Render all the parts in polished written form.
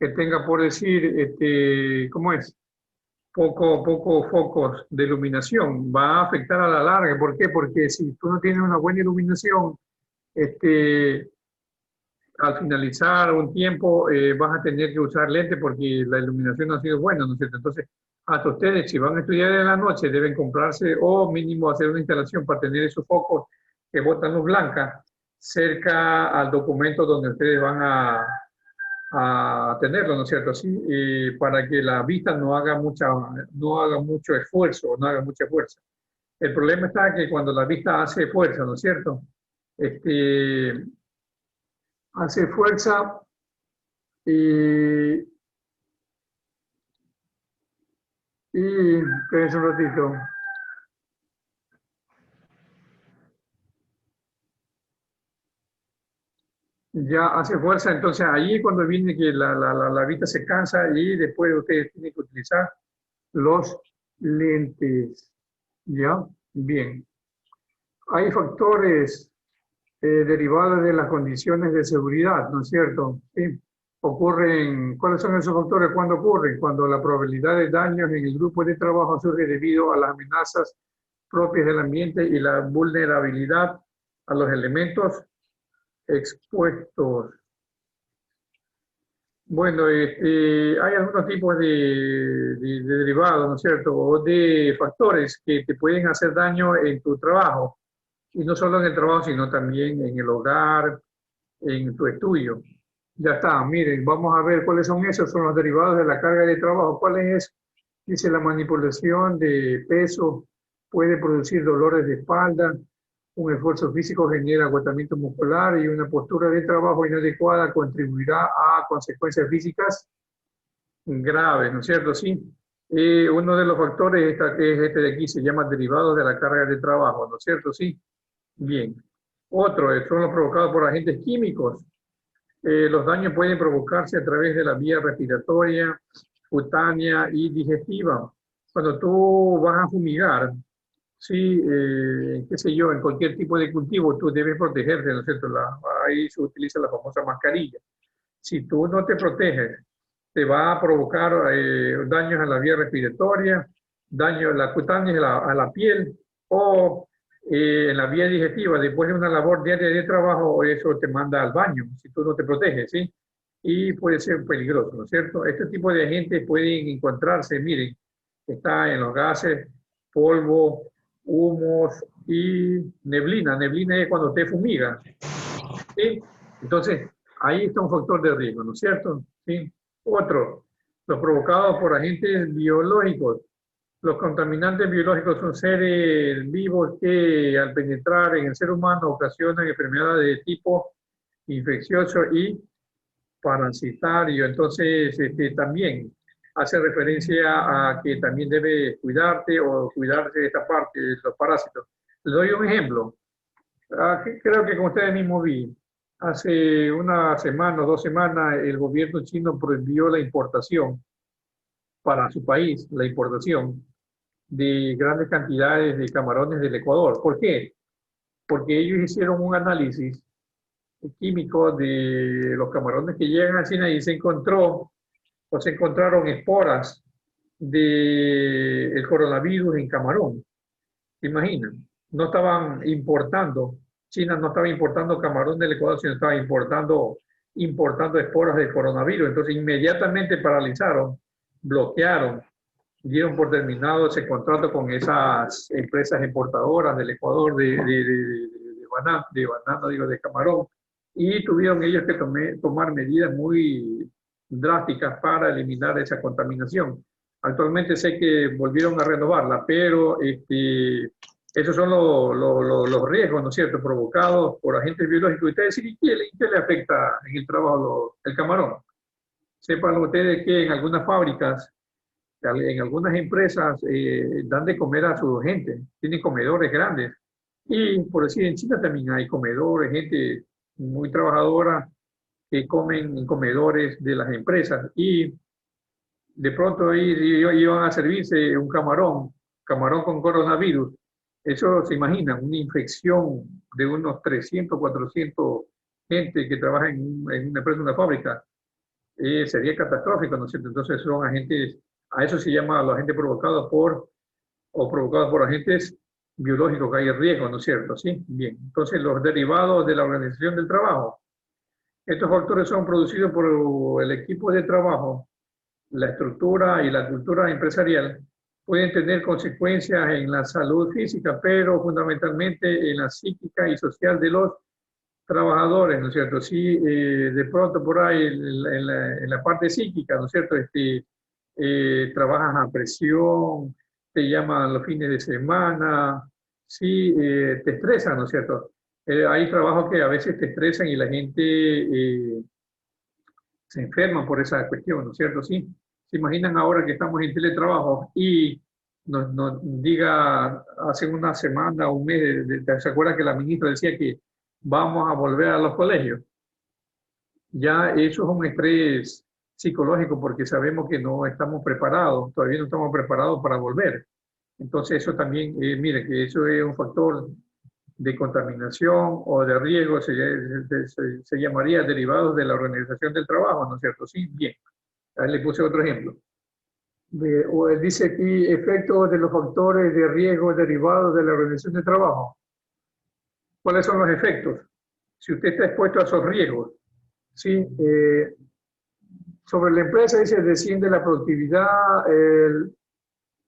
que tenga, por decir, ¿cómo es? Poco focos de iluminación, va a afectar a la larga. ¿Por qué? Porque si tú no tienes una buena iluminación, este, al finalizar un tiempo vas a tener que usar lente porque la iluminación no ha sido buena, ¿no es cierto? Entonces, hasta ustedes, si van a estudiar en la noche, deben comprarse o mínimo hacer una instalación para tener esos focos que botan luz blanca cerca al documento donde ustedes van a tenerlo, ¿no es cierto? Así, para que la vista no haga mucho esfuerzo, no haga mucha fuerza. El problema está que cuando la vista hace fuerza, ¿no es cierto? Este, hace fuerza y, espérense un ratito. Ya hace fuerza, entonces ahí cuando viene que la vista se cansa y después ustedes tienen que utilizar los lentes. ¿Ya? Bien. Hay factores derivados de las condiciones de seguridad, ¿no es cierto? Sí. Ocurren, ¿cuáles son esos factores? ¿Cuándo ocurren? Cuando la probabilidad de daños en el grupo de trabajo surge debido a las amenazas propias del ambiente y la vulnerabilidad a los elementos expuestos. Bueno, hay algunos tipos de derivados, ¿no es cierto? O de factores que te pueden hacer daño en tu trabajo. Y no solo en el trabajo, sino también en el hogar, en tu estudio. Ya está, miren, vamos a ver cuáles son esos, son los derivados de la carga de trabajo. ¿Cuál es? Dice la manipulación de peso puede producir dolores de espalda, un esfuerzo físico genera agotamiento muscular y una postura de trabajo inadecuada contribuirá a consecuencias físicas graves, ¿no es cierto? Sí. Uno de los factores es este de aquí, se llama derivados de la carga de trabajo, ¿no es cierto? Sí. Bien. Otro, son los provocados por agentes químicos. Los daños pueden provocarse a través de la vía respiratoria, cutánea y digestiva. Cuando tú vas a fumigar, sí, qué sé yo, en cualquier tipo de cultivo, tú debes protegerte, ¿no es cierto? Ahí se utiliza la famosa mascarilla. Si tú no te proteges, te va a provocar daños a la vía respiratoria, daños a la cutánea, a la piel o en la vía digestiva. Después de una labor diaria de trabajo, eso te manda al baño, si tú no te proteges, ¿sí? Y puede ser peligroso, ¿no es cierto? Este tipo de agentes pueden encontrarse, miren, está en los gases, polvo, humos y neblina. Neblina es cuando te fumiga, ¿sí? Entonces, ahí está un factor de riesgo, ¿no es cierto? ¿Sí? Otro, los provocados por agentes biológicos. Los contaminantes biológicos son seres vivos que al penetrar en el ser humano ocasionan enfermedades de tipo infeccioso y parasitario. Entonces, también hace referencia a que también debe cuidarte o cuidarse de esta parte, de los parásitos. Les doy un ejemplo. Creo que como ustedes mismos vi, hace una semana o 2 semanas el gobierno chino prohibió la importación para su país, la importación de grandes cantidades de camarones del Ecuador. ¿Por qué? Porque ellos hicieron un análisis químico de los camarones que llegan a China y se encontraron esporas del coronavirus en camarón. ¿Se imaginan? No estaban importando, China no estaba importando camarón del Ecuador, sino estaba importando esporas del coronavirus. Entonces inmediatamente paralizaron, bloquearon, dieron por terminado ese contrato con esas empresas importadoras del Ecuador banana, digo, de camarón, y tuvieron ellos que tomar medidas muy drásticas para eliminar esa contaminación. Actualmente sé que volvieron a renovarla, pero esos son los riesgos, ¿no es cierto?, provocados por agentes biológicos. Y ustedes decir, ¿qué le afecta en el trabajo el camarón? Sepan ustedes que en algunas fábricas, en algunas empresas, dan de comer a su gente, tienen comedores grandes. Y por decir, en China también hay comedores, gente muy trabajadora que comen en comedores de las empresas. Y de pronto ahí iban a servirse un camarón con coronavirus. Eso se imagina, una infección de unos 300, 400 gente que trabaja en una empresa, en una fábrica. sería catastrófico, ¿no es cierto? Entonces son agentes, a eso se llama los agentes provocados por, o provocados por agentes biológicos que hay riesgo, ¿no es cierto? Sí, bien. Entonces los derivados de la organización del trabajo. Estos factores son producidos por el equipo de trabajo, la estructura y la cultura empresarial. Pueden tener consecuencias en la salud física, pero fundamentalmente en la psíquica y social de los trabajadores, ¿no es cierto? Sí, de pronto por ahí en la parte psíquica, ¿no es cierto? Trabajas a presión, te llaman los fines de semana, sí, te estresan, ¿no es cierto? Hay trabajos que a veces te estresan y la gente se enferma por esa cuestión, ¿no es cierto? Sí. Se imaginan ahora que estamos en teletrabajo y nos diga hace una semana o un mes, ¿se acuerdan que la ministra decía que vamos a volver a los colegios? Ya eso es un estrés psicológico porque sabemos que no estamos preparados, todavía no estamos preparados para volver. Entonces eso también, mire, que eso es un factor de contaminación o de riesgo, se llamaría derivados de la organización del trabajo, ¿no es cierto? Sí, bien. Ahí le puse otro ejemplo. O él dice aquí, efectos de los factores de riesgo derivados de la organización del trabajo. ¿Cuáles son los efectos? Si usted está expuesto a esos riesgos, ¿sí? Sobre la empresa dice, desciende la productividad,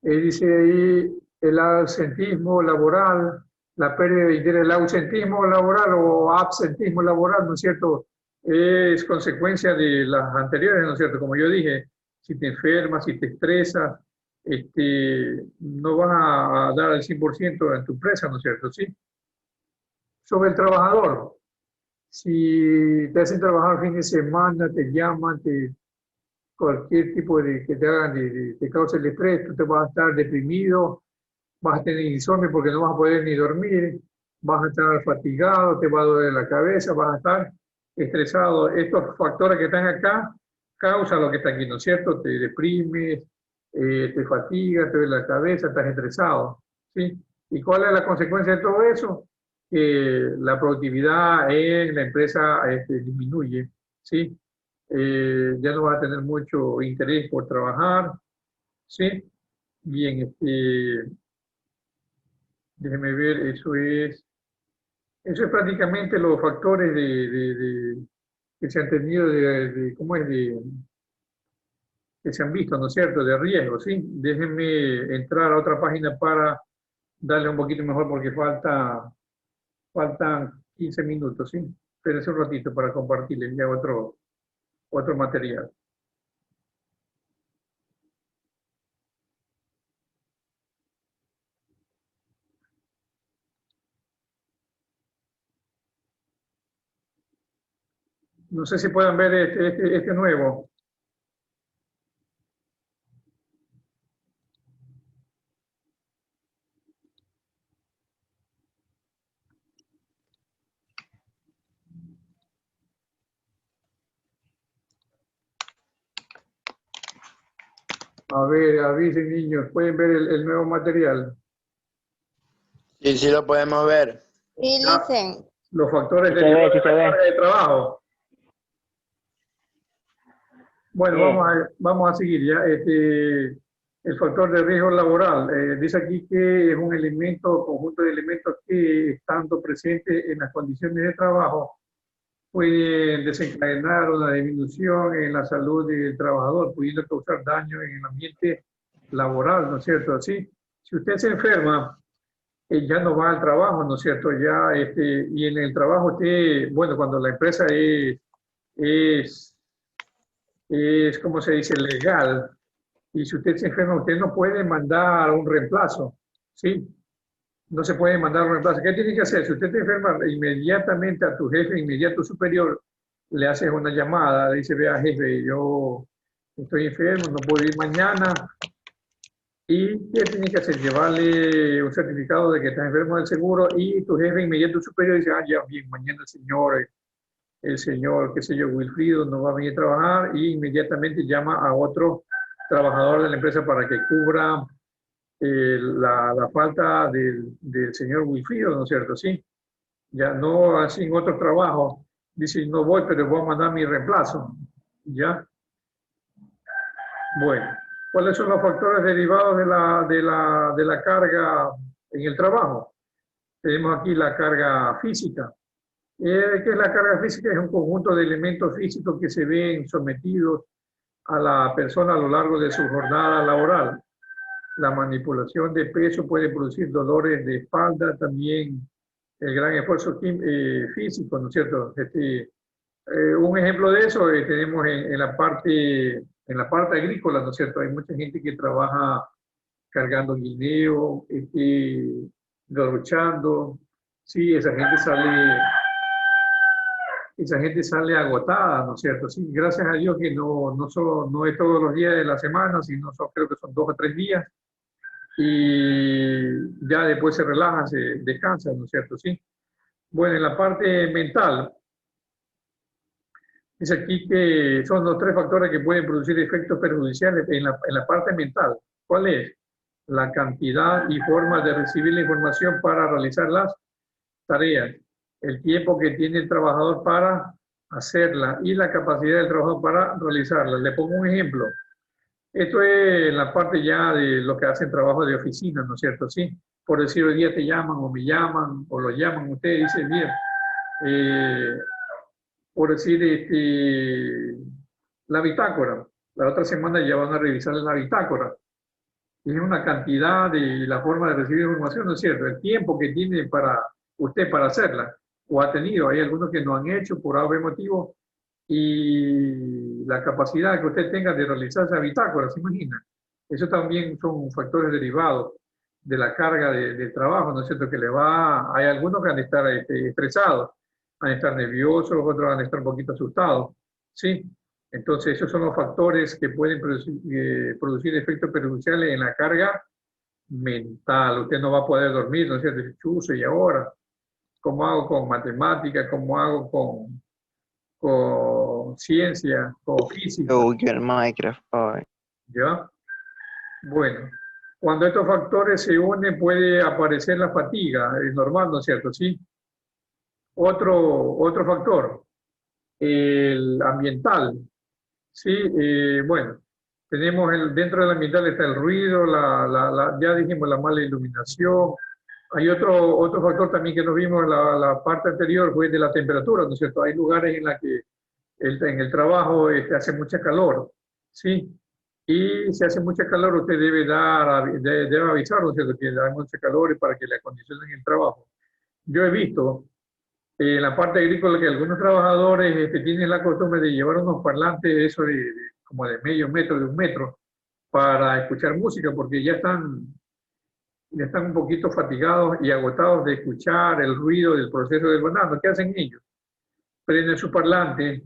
dice ahí el absentismo laboral, la pérdida de interés, el ausentismo laboral o absentismo laboral, ¿no es cierto? Es consecuencia de las anteriores, ¿no es cierto? Como yo dije, si te enfermas, si te estresas, no vas a dar el 100% en tu empresa, ¿no es cierto? Sí. Sobre el trabajador, si te hacen trabajar fin de semana, te llaman, cualquier tipo de que te hagan, te cause el estrés, tú te vas a estar deprimido, vas a tener insomnio porque no vas a poder ni dormir, vas a estar fatigado, te va a doler la cabeza, vas a estar estresado. Estos factores que están acá causan lo que está aquí, ¿no es cierto? Te deprimes, te fatigas, te duele la cabeza, estás estresado, ¿sí? ¿Y cuál es la consecuencia de todo eso? Que la productividad en la empresa disminuye, ¿sí? Ya no vas a tener mucho interés por trabajar, ¿sí? Bien, déjeme ver, eso es prácticamente los factores que se han tenido, ¿cómo es? Que se han visto, ¿no es cierto?, de riesgo, ¿sí? Déjenme entrar a otra página para darle un poquito mejor porque faltan 15 minutos, ¿sí? Espérense un ratito para compartirles ya otro material. No sé si pueden ver este nuevo. A ver, avisen niños, ¿pueden ver el nuevo material? Sí, sí lo podemos ver. Sí, dicen. Los factores Sí se ve, sí se ve. de trabajo. Bueno, Sí. vamos a seguir ya. El factor de riesgo laboral. Dice aquí que es un elemento, conjunto de elementos que, estando presentes en las condiciones de trabajo, pueden desencadenar una disminución en la salud del trabajador, pudiendo causar daño en el ambiente laboral, ¿no es cierto? Así, si usted se enferma, ya no va al trabajo, ¿no es cierto? Ya, y en el trabajo usted, bueno, cuando la empresa es como se dice, legal, y si usted se enferma, usted no puede mandar un reemplazo, ¿sí? No se puede mandar un reemplazo. ¿Qué tiene que hacer? Si usted te enferma, inmediatamente a tu jefe, inmediato superior, le haces una llamada, le dice, vea jefe, yo estoy enfermo, no puedo ir mañana. ¿Y qué tiene que hacer? Llevarle un certificado de que estás enfermo del seguro y tu jefe inmediato superior dice, ya bien, mañana el señor, qué sé yo, Wilfrido no va a venir a trabajar y inmediatamente llama a otro trabajador de la empresa para que cubra la falta del señor Wilfrido, ¿no es cierto? Sí, ya no así en otros trabajos, dice, no voy, pero voy a mandar mi reemplazo, ¿ya? Bueno, ¿cuáles son los factores derivados de la carga en el trabajo? Tenemos aquí la carga física. ¿Qué es la carga física? Es un conjunto de elementos físicos que se ven sometidos a la persona a lo largo de su jornada laboral. La manipulación de peso puede producir dolores de espalda, también el gran esfuerzo físico, ¿no es cierto? Un ejemplo de eso tenemos en la parte agrícola, ¿no es cierto? Hay mucha gente que trabaja cargando guineo, luchando. Sí, esa gente sale agotada, ¿no es cierto? Sí, gracias a Dios que no es todos los días de la semana, sino creo que son 2 o 3 días. Y ya después se relajan, se descansan, ¿no es cierto? Sí. Bueno, en la parte mental, dice aquí que son los 3 factores que pueden producir efectos perjudiciales en la parte mental. ¿Cuál es? La cantidad y forma de recibir la información para realizar las tareas, el tiempo que tiene el trabajador para hacerla y la capacidad del trabajador para realizarla. Le pongo un ejemplo. Esto es la parte ya de lo que hacen trabajo de oficina, ¿no es cierto? Sí. Por decir, hoy día te llaman o me llaman o lo llaman ustedes y dicen, bien, por decir, la bitácora. La otra semana ya van a revisar la bitácora. Es una cantidad y la forma de recibir información, ¿no es cierto? El tiempo que tiene para usted para hacerla, o ha tenido. Hay algunos que no han hecho por algún motivo, y la capacidad que usted tenga de realizar esa bitácora, ¿se imagina? Eso también son factores derivados de la carga de trabajo, ¿no es cierto? Hay algunos que van a estar estresados, van a estar nerviosos, otros van a estar un poquito asustados, ¿sí? Entonces, esos son los factores que pueden producir efectos perjudiciales en la carga mental. Usted no va a poder dormir, ¿no es cierto? Chuzo, y ahora, ¿cómo hago con matemáticas? ¿Cómo hago con ciencia, con física? Google Minecraft. Ay. ¿Ya? Bueno, cuando estos factores se unen puede aparecer la fatiga, es normal, ¿no es cierto? Sí. Otro factor, el ambiental. Sí, bueno, tenemos dentro del ambiental está el ruido, ya dijimos la mala iluminación. Hay otro factor también que nos vimos en la parte anterior, fue de la temperatura, ¿no es cierto? Hay lugares en la que en el trabajo hace mucha calor, ¿sí? Y si hace mucha calor, usted debe avisar, ¿no es cierto? Que hay mucha calor y para que le acondicionen el trabajo. Yo he visto en la parte agrícola que algunos trabajadores tienen la costumbre de llevar unos parlantes, eso como de medio metro, de 1 metro, para escuchar música, porque ya están un poquito fatigados y agotados de escuchar el ruido del proceso del banano. ¿Qué hacen ellos? Prenden su parlante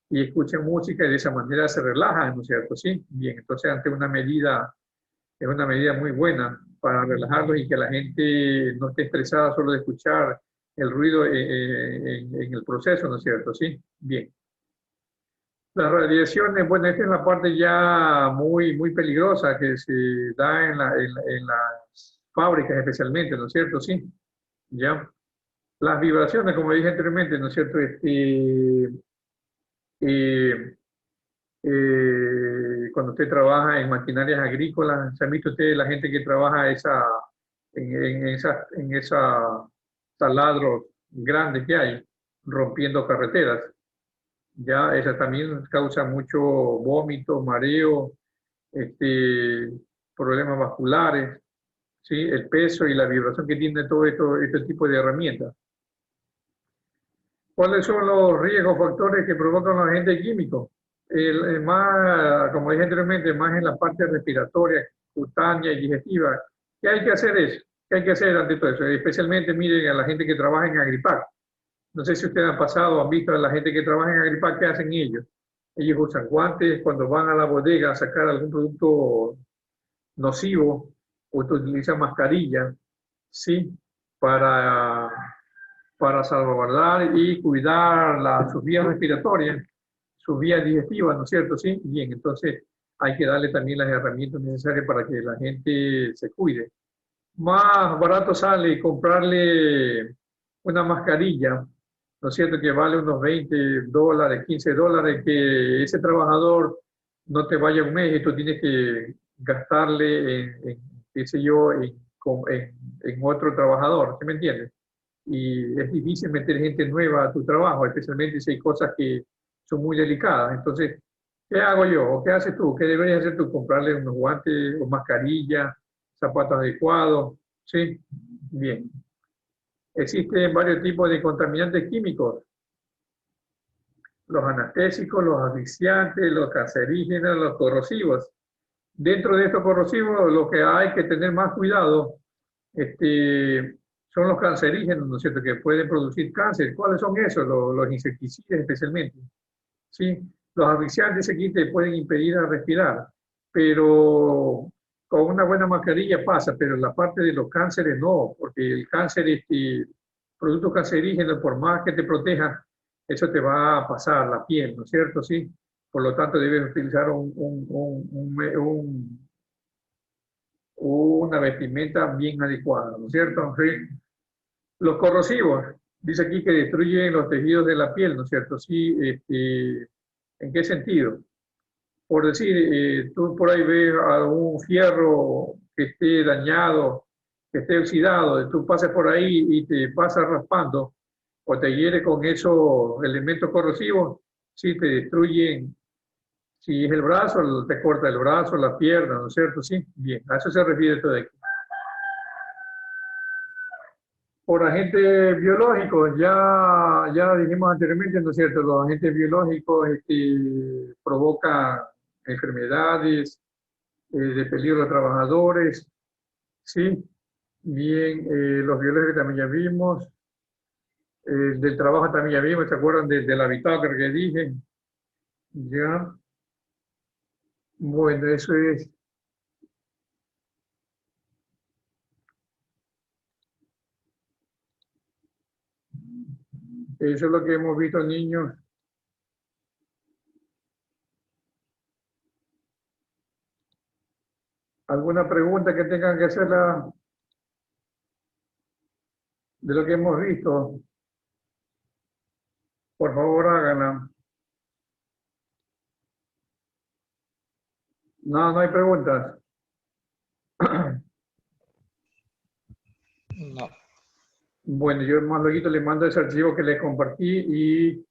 y escuchan música y de esa manera se relajan, ¿no es cierto? Sí, bien, entonces es una medida muy buena para relajarlos y que la gente no esté estresada solo de escuchar el ruido en el proceso, ¿no es cierto? Sí, bien. Las radiaciones, bueno, esta es la parte ya muy peligrosa que se da en las fábricas especialmente, ¿no es cierto? Sí, ya. Las vibraciones, como dije anteriormente, ¿no es cierto? Eh, cuando usted trabaja en maquinarias agrícolas, ¿se han visto ustedes la gente que trabaja en esa taladros grandes que hay, rompiendo carreteras? Ya, esa también causa mucho vómito, mareo, problemas vasculares, ¿sí? El peso y la vibración que tiene todo este tipo de herramientas. ¿Cuáles son los riesgos, factores que provocan los agentes químicos? Más, como dije anteriormente, más en la parte respiratoria, cutánea y digestiva. ¿Qué hay que hacer eso? ¿Qué hay que hacer ante todo eso? Especialmente miren a la gente que trabaja en Agripac. No sé si ustedes han pasado o han visto a la gente que trabaja en Agripac, ¿qué hacen ellos? Ellos usan guantes cuando van a la bodega a sacar algún producto nocivo, utilizan mascarilla, ¿sí? Para salvaguardar y cuidar sus vías respiratorias, sus vías digestivas, ¿no es cierto? Sí, bien, entonces hay que darle también las herramientas necesarias para que la gente se cuide. Más barato sale comprarle una mascarilla, ¿no es cierto? Que vale unos $20, $15, que ese trabajador no te vaya un mes y tú tienes que gastarle qué sé yo, en otro trabajador, ¿sí me entiendes? Y es difícil meter gente nueva a tu trabajo, especialmente si hay cosas que son muy delicadas. Entonces, ¿qué hago yo? ¿O qué haces tú? ¿Qué deberías hacer tú? Comprarle unos guantes o mascarilla, zapatos adecuados, ¿sí? Bien. Existen varios tipos de contaminantes químicos: los anestésicos, los asfixiantes, los cancerígenos, los corrosivos. Dentro de estos corrosivos, lo que hay que tener más cuidado son los cancerígenos, ¿no es cierto?, que pueden producir cáncer. ¿Cuáles son esos? Los insecticidas especialmente. ¿Sí? Los asfixiantes aquí te pueden impedir a respirar, pero con una buena mascarilla pasa, pero la parte de los cánceres no, porque el cáncer, producto cancerígeno, por más que te proteja, eso te va a pasar la piel, ¿no es cierto? Sí. Por lo tanto, debes utilizar una vestimenta bien adecuada, ¿no es cierto? Sí. Los corrosivos, dice aquí que destruyen los tejidos de la piel, ¿no es cierto? Sí, ¿en qué sentido? Por decir, tú por ahí ves algún fierro que esté dañado, que esté oxidado, tú pasas por ahí y te pasas raspando o te hiere con esos elementos corrosivos, sí, te destruyen. Si es el brazo, te corta el brazo, la pierna, ¿no es cierto? Sí, bien, a eso se refiere todo aquí. Por agentes biológicos, ya dijimos anteriormente, ¿no es cierto? Los agentes biológicos provocan enfermedades de peligro a trabajadores, ¿sí? Bien, los biológicos también ya vimos, del trabajo también ya vimos, ¿se acuerdan de la bitácora que dije? Ya, bueno, eso es lo que hemos visto, niños. ¿Alguna pregunta que tengan que hacerla de lo que hemos visto? Por favor, háganla. No, no hay preguntas. No. Bueno, yo más luego les mando ese archivo que les compartí y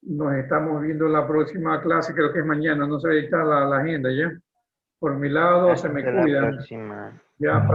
nos estamos viendo en la próxima clase, creo que es mañana, no sé, ahí está la agenda ya. Por mi lado, se me Hasta la cuidan. próxima. Ya,